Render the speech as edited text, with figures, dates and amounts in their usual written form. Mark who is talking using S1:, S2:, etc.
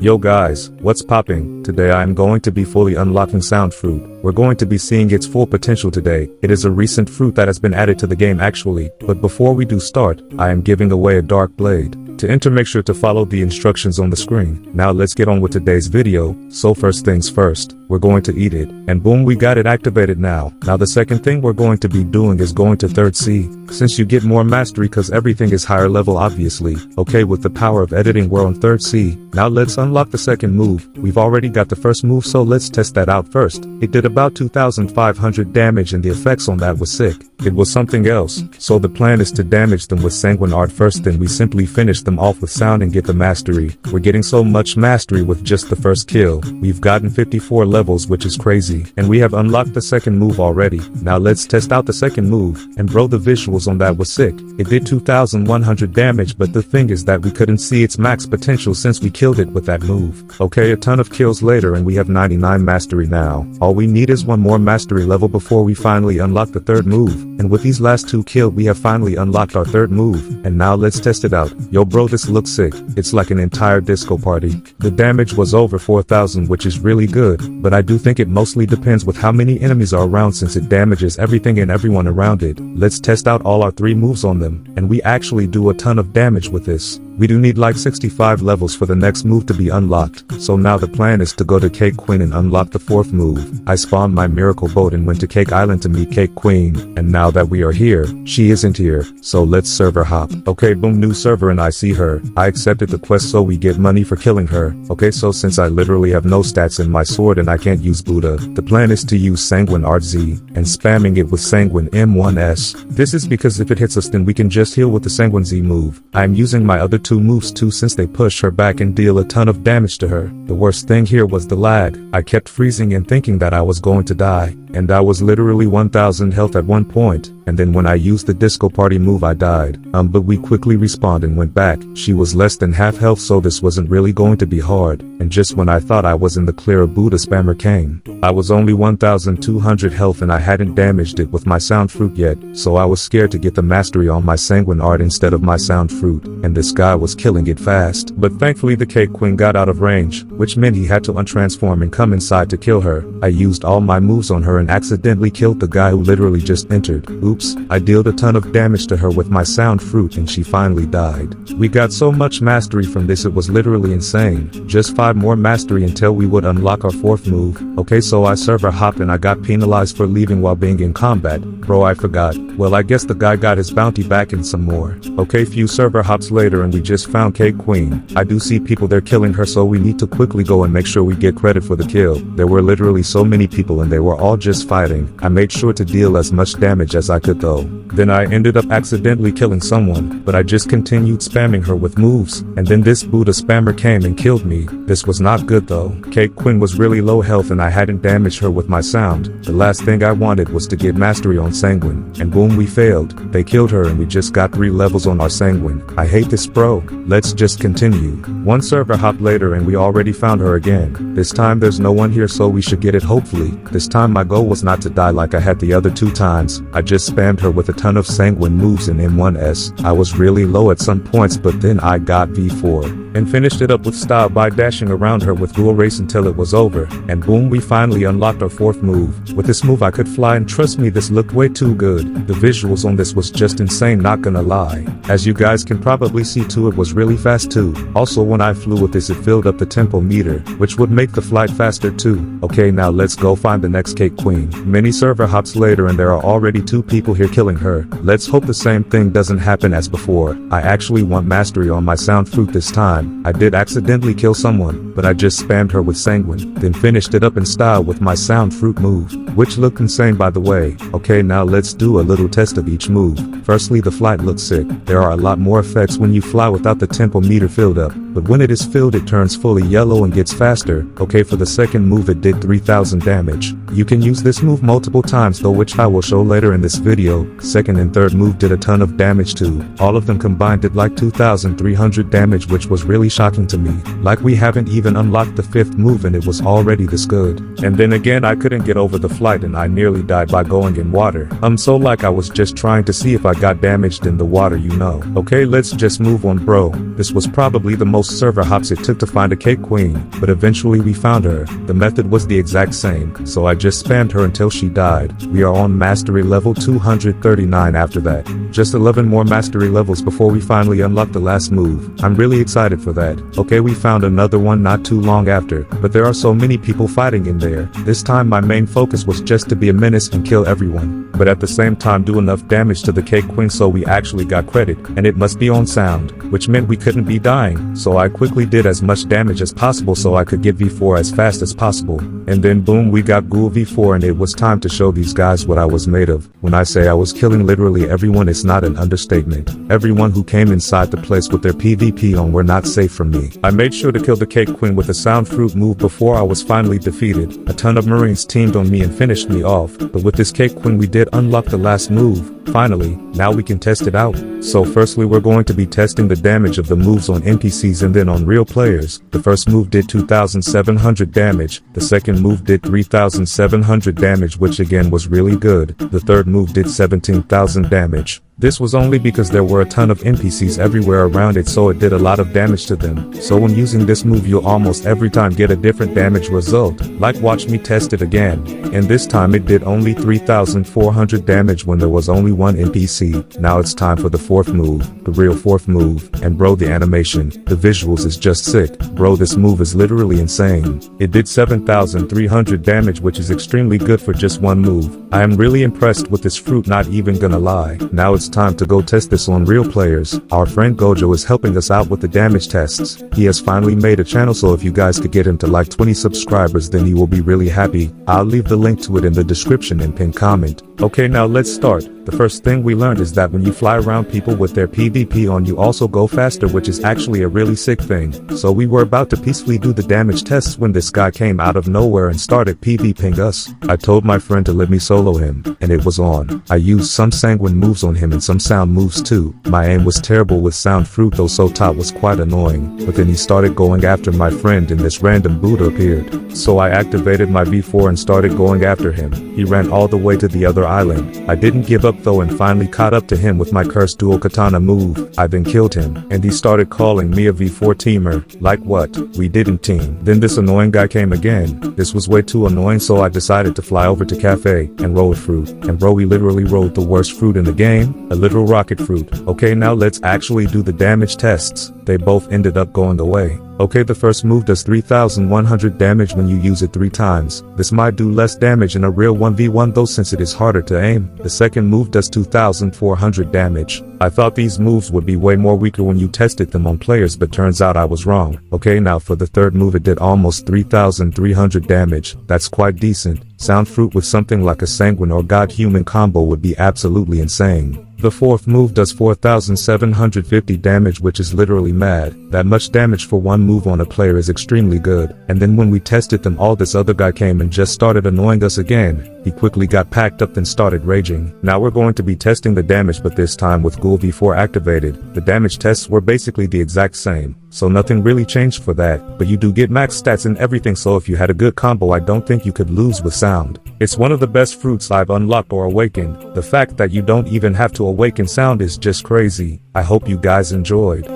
S1: Yo guys, what's popping? Today I am going to be fully unlocking Sound Fruit. We're going to be seeing its full potential today. It is a recent fruit that has been added to the game actually, but before we do start, I am giving away a dark blade. To enter, make sure to follow the instructions on the screen. Now let's get on with today's video. So first things first, we're going to eat it, and boom, we got it activated now. Now the second thing we're going to be doing is going to third C, since you get more mastery cause everything is higher level obviously. Okay, with the power of editing we're on third C. Now let's unlock the second move. We've already got the first move, so let's test that out first. It did about 2,500 damage and the effects on that was sick. It was something else. So the plan is to damage them with Sanguine Art first, then we simply finish them off with Sound and get the mastery. We're getting so much mastery with just the first kill. We've gotten 54 levels, which is crazy. And we have unlocked the second move already. Now let's test out the second move. And bro, the visuals on that was sick. It did 2,100 damage, but the thing is that we couldn't see its max potential since we killed it with that move. Okay, a ton of kills later and we have 99 mastery now. All we need is one more mastery level before we finally unlock the third move. And with these last two kills we have finally unlocked our third move. And now let's test it out. Yo bro, this looks sick. It's like an entire disco party. The damage was over 4,000, which is really good, but I do think it mostly depends with how many enemies are around since it damages everything and everyone around it. Let's test out all our three moves on them, and we actually do a ton of damage with this. We do need like 65 levels for the next move to be unlocked, so now the plan is to go to Cake Queen and unlock the fourth move. I spawned my miracle boat and went to Cake Island to meet Cake Queen, and now that we are here, she isn't here, so let's server hop. Okay, boom, new server and I see her. I accepted the quest so we get money for killing her. Okay, so since I literally have no stats in my sword and I can't use Buddha, the plan is to use Sanguine Art Z, and spamming it with Sanguine M1S. This is because if it hits us then we can just heal with the Sanguine Z move. I am using my other two moves too since they push her back and deal a ton of damage to her. The worst thing here was the lag. I kept freezing and thinking that I was going to die, and I was literally 1,000 health at one point, and then when I used the disco party move I died. But we quickly respawned and went back. She was less than half health, so this wasn't really going to be hard, and just when I thought I was in the clear, a Buddha spammer came. I was only 1,200 health and I hadn't damaged it with my Sound Fruit yet, so I was scared to get the mastery on my Sanguine Art instead of my Sound Fruit, and this guy was killing it fast. But thankfully the Cake Queen got out of range, which meant he had to untransform and come inside to kill her. I used all my moves on her and accidentally killed the guy who literally just entered. Oops, I dealt a ton of damage to her with my Sound Fruit and she finally died. We got so much mastery from this, it was literally insane. Just 5 more mastery until we would unlock our fourth move. Okay, so I server hopped and I got penalized for leaving while being in combat. Bro, I forgot. Well, I guess the guy got his bounty back and some more. Okay, few server hops later and we just found Cake Queen. I do see people there killing her, so we need to quickly go and make sure we get credit for the kill. There were literally so many people and they were all just fighting. I made sure to deal as much damage as I could though. Then I ended up accidentally killing someone, but I just continued spamming her with moves, and then this Buddha spammer came and killed me. This was not good though. Cake Queen was really low health and I hadn't damaged her with my sound. The last thing I wanted was to get mastery on Sanguine, and boom, we failed. They killed her and we just got 3 levels on our Sanguine. I hate this, bro. Let's just continue. One server hop later and we already found her again. This time there's no one here, so we should get it hopefully. This time my goal was not to die like I had the other 2 times. I just spammed her with a ton of Sanguine moves in M1S. I was really low at some points, but then I got V4 and finished it up with style by dashing around her with dual race until it was over, and boom, we finally unlocked our fourth move. With this move I could fly, and trust me, this looked way too good. The visuals on this was just insane, not gonna lie. As you guys can probably see too, it was really fast too. Also, when I flew with this it filled up the tempo meter, which would make the flight faster too. Okay, now let's go find the next Cake Queen. Many server hops later and there are already 2 people here killing her. Let's hope the same thing doesn't happen as before. I actually want mastery on my Sound Fruit this time. I did accidentally kill someone, but I just spammed her with Sanguine, then finished it up in style with my Sound Fruit move, which looked insane by the way. Okay, now let's do a little test of each move. Firstly, the flight looks sick. There are a lot more effects when you fly without the tempo meter filled up, but when it is filled it turns fully yellow and gets faster. Okay, for the second move it did 3,000 damage. You can use this move multiple times though, which I will show later in this video. Second and third move did a ton of damage too. All of them combined did like 2,300 damage, which was really shocking to me. Like we haven't even unlocked the 5th move and it was already this good. And then again I couldn't get over the flight and I nearly died by going in water. So like I was just trying to see if I got damaged in the water, you know. Okay, let's just move on, bro. This was probably the most most server hops it took to find a cake queen, but eventually we found her. The method was the exact same, so I just spammed her until she died. We are on mastery level 239 after that. Just 11 more mastery levels before we finally unlock the last move. I'm really excited for that. Okay, we found another one not too long after, but there are so many people fighting in there. This time my main focus was just to be a menace and kill everyone, but at the same time do enough damage to the cake queen so we actually got credit, and it must be on sound, which meant we couldn't be dying, so I quickly did as much damage as possible so I could get V4 as fast as possible. And then boom, we got ghoul V4, and it was time to show these guys what I was made of. When I say I was killing literally everyone, it's not an understatement. Everyone who came inside the place with their PvP on were not safe from me. I made sure to kill the cake queen with a sound fruit move before I was finally defeated. A ton of marines teamed on me and finished me off, but with this cake queen we did unlock the last move. Finally, now we can test it out. So firstly we're going to be testing the damage of the moves on NPCs and then on real players. The first move did 2,700 damage, the second move did 3,700 damage, which again was really good. The third move did 17,000 damage. This was only because there were a ton of NPCs everywhere around it, so it did a lot of damage to them. So when using this move you'll almost every time get a different damage result. Like watch me test it again. And this time it did only 3,400 damage when there was only one NPC. Now it's time for the fourth move, the real fourth move. And bro, the animation, the visuals is just sick. Bro, this move is literally insane. It did 7,300 damage, which is extremely good for just one move. I am really impressed with this fruit, not even gonna lie. Now it's time to go test this on real players. Our friend Gojo is helping us out with the damage tests. He has finally made a channel, so if you guys could get him to like 20 subscribers then he will be really happy. I'll leave the link to it in the description and pinned comment. Okay, now let's start. The first thing we learned is that when you fly around people with their PvP on you also go faster, which is actually a really sick thing. So we were about to peacefully do the damage tests when this guy came out of nowhere and started PvPing us. I told my friend to let me solo him, and it was on. I used some sanguine moves on him and some sound moves too. My aim was terrible with sound fruit though, so top was quite annoying. But then he started going after my friend and this random Buddha appeared. So I activated my V4 and started going after him. He ran all the way to the other island. I didn't give up though and finally caught up to him with my cursed dual katana move. I then killed him, and he started calling me a V4 teamer. Like what? We didn't team. Then this annoying guy came again. This was way too annoying, so I decided to fly over to cafe and roll a fruit. And bro, we literally rolled the worst fruit in the game, a literal rocket fruit. Okay, now let's actually do the damage tests. They both ended up going away. Okay, the first move does 3,100 damage when you use it 3 times. This might do less damage in a real 1v1 though, since it is harder to aim. The second move does 2,400 damage. I thought these moves would be way more weaker when you tested them on players, but turns out I was wrong. Okay, now for the third move it did almost 3,300 damage. That's quite decent. Sound fruit with something like a sanguine or god human combo would be absolutely insane. The fourth move does 4,750 damage, which is literally mad. That much damage for one move on a player is extremely good. And then when we tested them all, this other guy came and just started annoying us again. He quickly got packed up and started raging. Now we're going to be testing the damage, but this time with Ghoul V4 activated. The damage tests were basically the exact same, so nothing really changed for that. But you do get max stats and everything, so if you had a good combo I don't think you could lose with sound. It's one of the best fruits I've unlocked or awakened. The fact that you don't even have to awaken sound is just crazy. I hope you guys enjoyed.